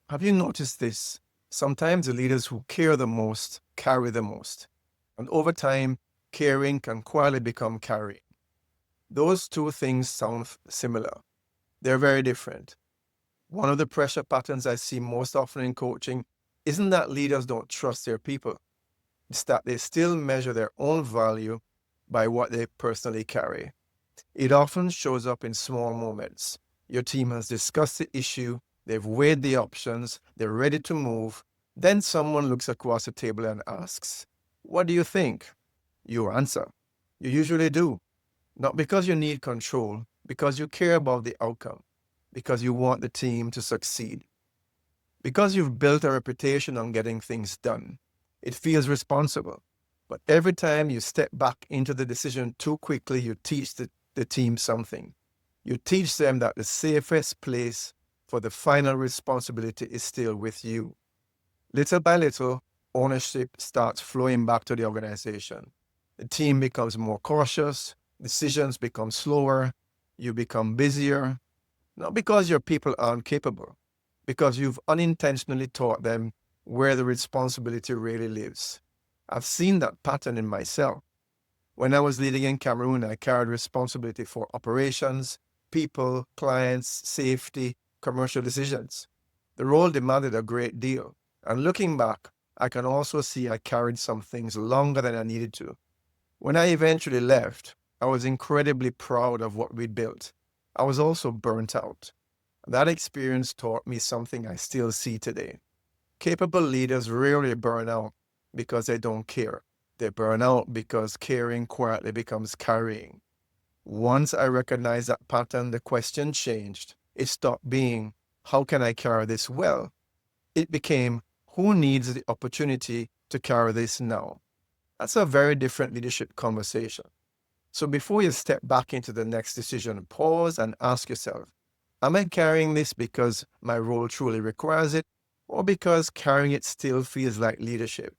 Have you noticed this? Sometimes the leaders who care the most carry the most. And over time, caring can quietly become carrying. Those two things sound similar. They're very different. One of the pressure patterns I see most often in coaching isn't that leaders don't trust their people. It's that they still measure their own value by what they personally carry. It often shows up in small moments. Your team has discussed the issue, they've weighed the options, they're ready to move. Then someone looks across the table and asks, "What do you think?" You answer. You usually do. Not because you need control, because you care about the outcome, because you want the team to succeed, because you've built a reputation on getting things done. It feels responsible. But every time you step back into the decision too quickly, you teach the team something. You teach them that the safest place for the final responsibility is still with you. Little by little, ownership starts flowing back to the organization. The team becomes more cautious, decisions become slower, you become busier, not because your people aren't capable, because you've unintentionally taught them where the responsibility really lives. I've seen that pattern in myself. When I was leading in Cameroon, I carried responsibility for operations, people, clients, safety, commercial decisions. The role demanded a great deal. And looking back, I can also see I carried some things longer than I needed to. When I eventually left, I was incredibly proud of what we'd built. I was also burnt out. That experience taught me something I still see today. Capable leaders rarely burn out because they don't care. They burn out because caring quietly becomes carrying. Once I recognized that pattern, the question changed. It stopped being, "How can I carry this well?" It became, "Who needs the opportunity to carry this now?" That's a very different leadership conversation. So before you step back into the next decision, pause and ask yourself, am I carrying this because my role truly requires it, or because carrying it still feels like leadership?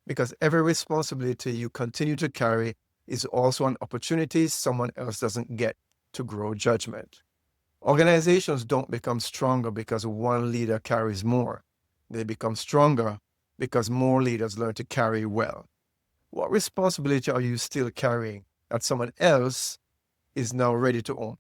Because every responsibility you continue to carry is also an opportunity someone else doesn't get to grow judgment. Organizations don't become stronger because one leader carries more. They become stronger because more leaders learn to carry well. What responsibility are you still carrying that someone else is now ready to own?